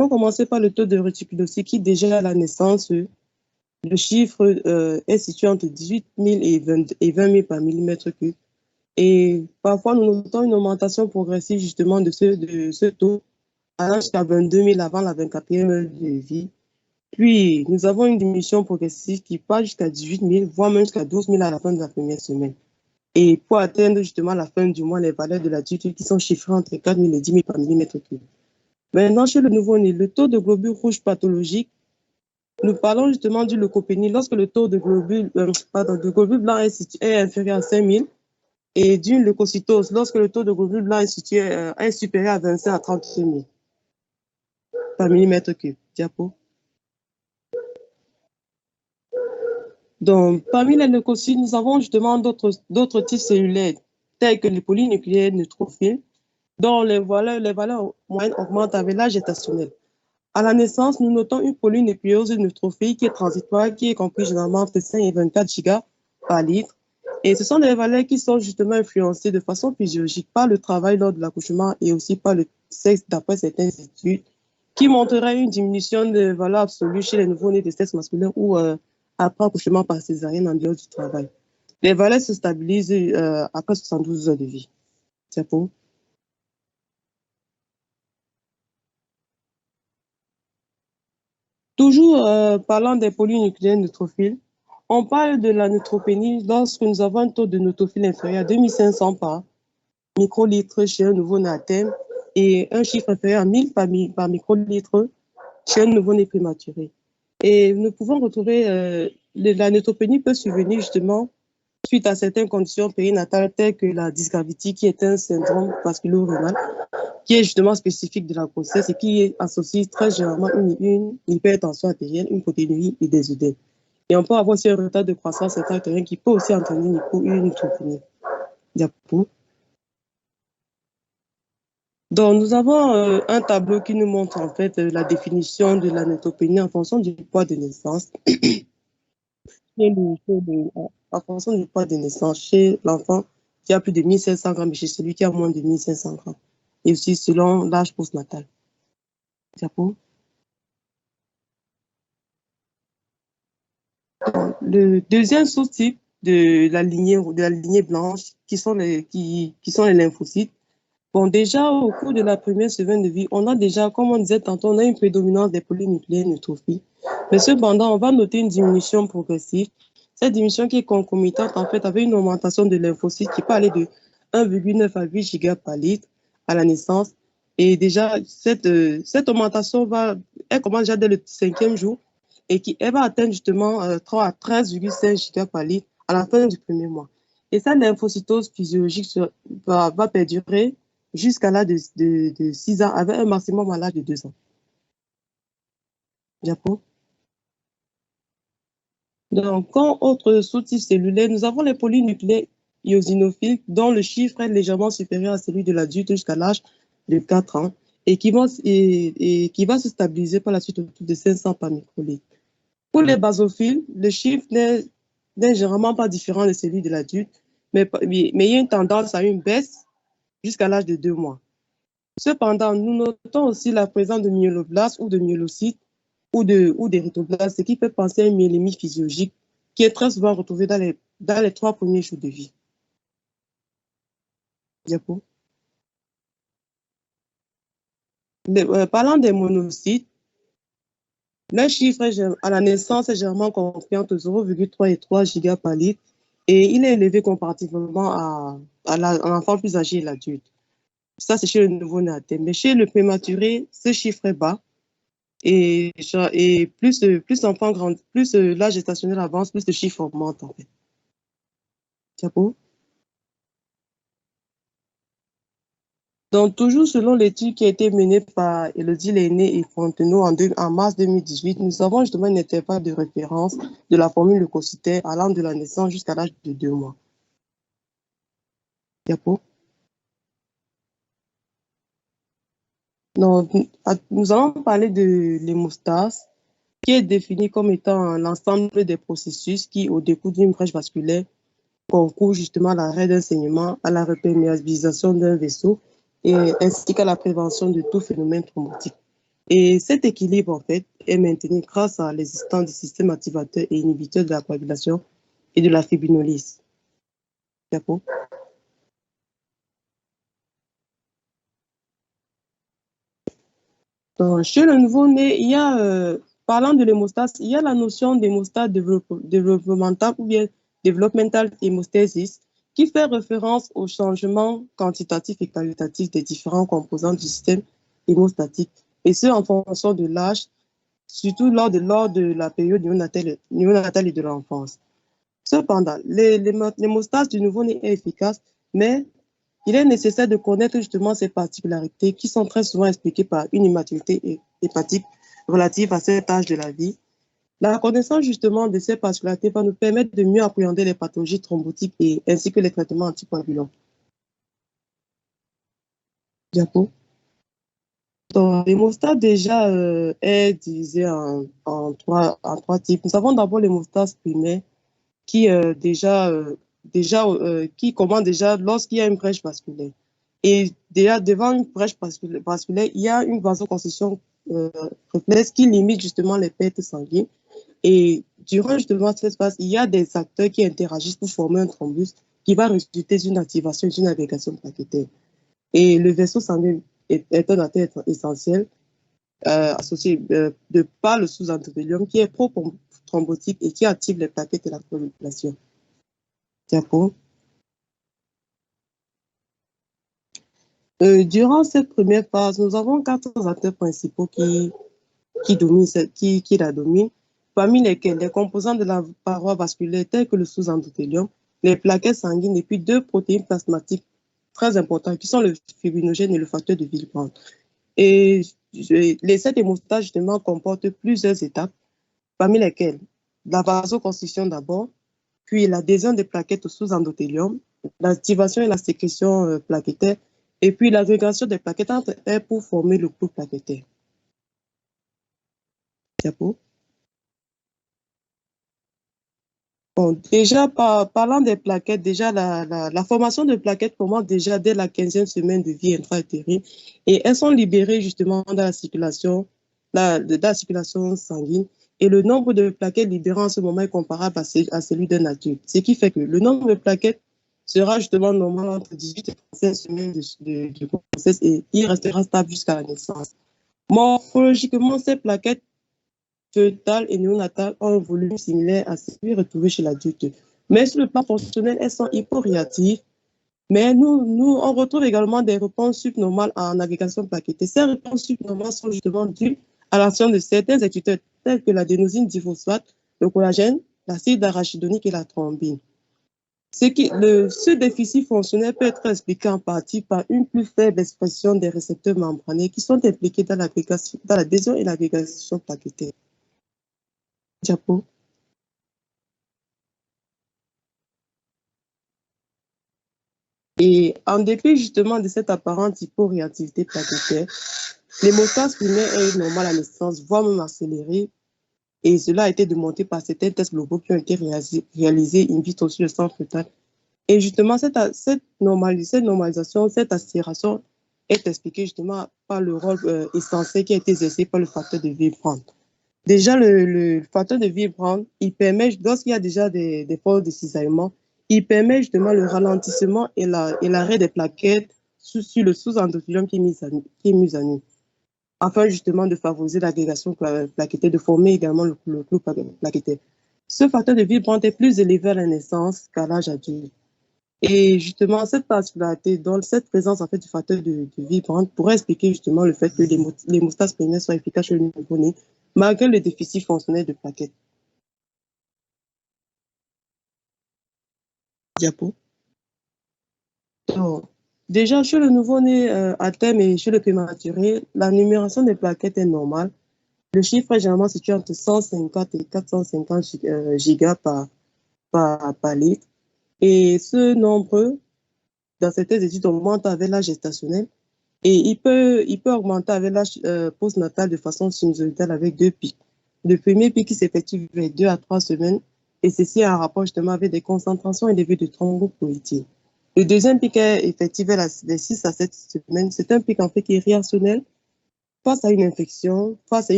On va commencer par le taux de réticulocite qui, déjà à la naissance, le chiffre est situé entre 18 000 et 20 000 par millimètre cube. Et parfois, nous notons une augmentation progressive justement de ce taux, allant jusqu'à 22 000 avant la 24e heure de vie. Puis, nous avons une diminution progressive qui part jusqu'à 18 000, voire même jusqu'à 12 000 à la fin de la première semaine. Et pour atteindre justement la fin du mois, les valeurs de l'adulte qui sont chiffrées entre 4 000 et 10 000 par millimètre cube. Maintenant, chez le nouveau-né, le taux de globules rouges pathologiques, nous parlons justement du leucopénie lorsque le taux de globules blancs est inférieur à 5 000 et d'une leucocytose lorsque le taux de globules blancs est supérieur à 25 à 30 000 par millimètre cube. Diapo. Donc, parmi les leucocytes, nous avons justement d'autres types cellulaires, tels que les polynucléaires neutrophiles, dont les valeurs moyennes augmentent avec l'âge gestationnel. À la naissance, nous notons une polynucléose neutrophile qui est transitoire, qui est comprise généralement entre 5 et 24 gigas par litre. Et ce sont des valeurs qui sont justement influencées de façon physiologique par le travail lors de l'accouchement et aussi par le sexe d'après certaines études, qui montreraient une diminution de valeurs absolues chez les nouveau-nés de sexe masculin ou après accouchement par césarienne en dehors du travail. Les valeurs se stabilisent après 72 heures de vie. C'est pour. Toujours parlant des polynucléaires neutrophiles, on parle de la neutropénie lorsque nous avons un taux de neutrophile inférieur à 2500 par microlitre chez un nouveau-né à terme et un chiffre inférieur à 1000 par microlitre chez un nouveau-né prématuré. Et nous pouvons retrouver la neutropénie peut survenir justement suite à certaines conditions périnatales telles que la dysgravité qui est un syndrome vasculo-rénal qui est justement spécifique de la grossesse et qui associe très généralement une hypertension artérielle, une protéinurie et des œdèmes. Et on peut avoir aussi un retard de croissance intra-utérine qui peut aussi entraîner une neutropénie. Diapo. Donc, nous avons un tableau qui nous montre en fait la définition de la neutropénie en fonction du poids de naissance. En fonction du poids de naissance chez l'enfant qui a plus de 1500 grammes et chez celui qui a moins de 1500 grammes. Et aussi selon l'âge postnatal. Diapo. Le deuxième sous-type de la lignée blanche, qui sont les lymphocytes. Bon, déjà, au cours de la première semaine de vie, on a déjà, comme on disait tantôt, on a une prédominance des polynucléaires neutrophiles. Mais cependant, on va noter une diminution progressive. Cette diminution qui est concomitante, en fait, avec une augmentation de lymphocytes qui peut aller de 1,9 à 8 gigas par litre à la naissance. Et déjà, cette augmentation elle commence déjà dès le 5e jour et elle va atteindre justement 3 à 13,5 gigas par litre à la fin du premier mois. Et cette lymphocytose physiologique va perdurer jusqu'à l'âge de 6 ans, avec un maximum à l'âge de 2 ans. Diapo. Donc, comme autre sous-type cellulaire, nous avons les polynucléaires eosinophiles, dont le chiffre est légèrement supérieur à celui de l'adulte jusqu'à l'âge de 4 ans et qui va se stabiliser par la suite autour de 500 par microlitre. Pour les basophiles, le chiffre n'est généralement pas différent de celui de l'adulte, mais il y a une tendance à une baisse jusqu'à l'âge de 2 mois. Cependant, nous notons aussi la présence de myéloblastes ou de myélocytes ou d'érythroblastes, ce qui fait penser à une myélémie physiologique qui est très souvent retrouvée dans les 3 premiers jours de vie. Diapo. Parlant des monocytes, le chiffre à la naissance est généralement compris entre 0,3 et 3 gigas par litre et il est élevé comparativement à l'enfant plus âgé et l'adulte. Ça, c'est chez le nouveau-né à terme. Mais chez le prématuré, ce chiffre est bas. Et plus l'enfant grandit, plus l'âge gestationnel avance, plus le chiffre augmente en fait. Diapo. Donc, toujours selon l'étude qui a été menée par Elodie Lainé et Fontenot en mars 2018, nous avons justement un intervalle de référence de la formule leucocytaire allant de la naissance jusqu'à l'âge de 2 mois. Diapo. Donc, nous allons parler de l'hémostase, qui est définie comme étant l'ensemble des processus qui, au décours d'une brèche vasculaire, concourent justement à l'arrêt d'un saignement, à la reperméabilisation d'un vaisseau, ainsi qu'à la prévention de tout phénomène thrombotique. Et cet équilibre, en fait, est maintenu grâce à l'existence du système activateur et inhibiteur de la coagulation et de la fibrinolyse. D'accord. Donc, chez le nouveau-né, il y a, parlant de l'hémostase, il y a la notion d'hémostase développementale ou bien developmental hémostasis qui fait référence au changement quantitatif et qualitatif des différents composants du système hémostatique, et ce en fonction de l'âge, surtout lors de la période néonatale et de l'enfance. Cependant, l'hémostase du nouveau-né est efficace, mais il est nécessaire de connaître justement ces particularités qui sont très souvent expliquées par une immaturité hépatique relative à cet âge de la vie. La connaissance justement de ces particularités va nous permettre de mieux appréhender les pathologies thrombotiques et ainsi que les traitements anticoagulants. Diapo. Donc, l'hémostase déjà est divisé en trois types. Nous avons d'abord l'hémostase primaire qui qui commence déjà lorsqu'il y a une brèche vasculaire. Et déjà devant une brèche vasculaire, il y a une vasoconstriction réflexe qui limite justement les pertes sanguines. Et durant justement cette phase, il y a des acteurs qui interagissent pour former un thrombus qui va résulter d'une activation d'une agrégation plaquettaire. Et le vaisseau sanguin est un acteur essentiel associé de par le sous-endothélium qui est pro-thrombotique et qui active les plaquettes et la coagulation. D'accord. Durant cette première phase, nous avons quatre acteurs principaux qui la dominent, parmi lesquels les composants de la paroi vasculaire tels que le sous-endothélium, les plaquettes sanguines et puis deux protéines plasmatiques très importantes qui sont le fibrinogène et le facteur de Willebrand. Et cette hémostase justement comporte plusieurs étapes, parmi lesquelles la vasoconstriction d'abord, puis l'adhésion des plaquettes au sous-endothélium, l'activation et la sécrétion plaquettaire, et puis l'agrégation des plaquettes entre elles pour former le clou plaquettaire. Diapo. Bon, déjà, parlant des plaquettes, déjà la formation de plaquettes commence déjà dès la 15e semaine de vie intra-utérine et elles sont libérées justement dans la circulation sanguine. Et le nombre de plaquettes libérées en ce moment est comparable à celui d'un adulte. Ce qui fait que le nombre de plaquettes sera justement normal entre 18 et 35 semaines de grossesse et il restera stable jusqu'à la naissance. Morphologiquement, ces plaquettes fœtales et néonatales ont un volume similaire à celui retrouvé chez l'adulte. Mais sur le plan fonctionnel, elles sont hyporéactives. Mais on retrouve également des réponses subnormales en agrégation plaquettaire. Ces réponses subnormales sont justement dues à l'action de certains inhibiteurs tels que l'adénosine diphosphate, le collagène, l'acide arachidonique et la thrombine. Ce déficit fonctionnel peut être expliqué en partie par une plus faible expression des récepteurs membranés qui sont impliqués dans l'adhésion et l'agrégation plaquettaire. Diapo. Et en dépit justement de cette apparente hyporéactivité plaquettaire, l'hémostase primaire est normale à la naissance, voire même accélérée. Et cela a été démontré par certains tests globaux qui ont été réalisés in vitro sur le sang fœtal. Et justement, cette normalisation, cette accélération est expliquée justement par le rôle essentiel qui a été exercé par le facteur de Willebrand. Déjà, le facteur de Willebrand, il permet, lorsqu'il y a déjà des forces de cisaillement, il permet justement le ralentissement et l'arrêt des plaquettes sur le sous-endothélium qui est mis à nu, afin justement de favoriser l'agrégation plaquettaire, de former également le clou plaquettaire. Ce facteur de Willebrand est plus élevé à la naissance qu'à l'âge adulte. Et justement, cette particularité, donc cette présence en fait du facteur de Willebrand pourrait expliquer justement le fait que l'hémostase primaire soit efficace chez le nouveau-né, malgré le déficit fonctionnel de plaquettes. Diapo. Donc, déjà, chez le nouveau-né à terme et chez le prématuré, la numération des plaquettes est normale. Le chiffre est généralement situé entre 150 et 450 gigas par litre. Et ce nombre, dans certaines études, augmente avec l'âge gestationnel et il peut augmenter avec l'âge postnatal de façon sinusoïdale avec deux pics. Le premier pic qui s'effectue vers 2 à 3 semaines et ceci en rapport justement avec des concentrations élevées de thrombopoïétine. Le deuxième pic est effectué vers les 6 à 7 semaines. C'est un pic en fait qui est réactionnel face à une infection, face à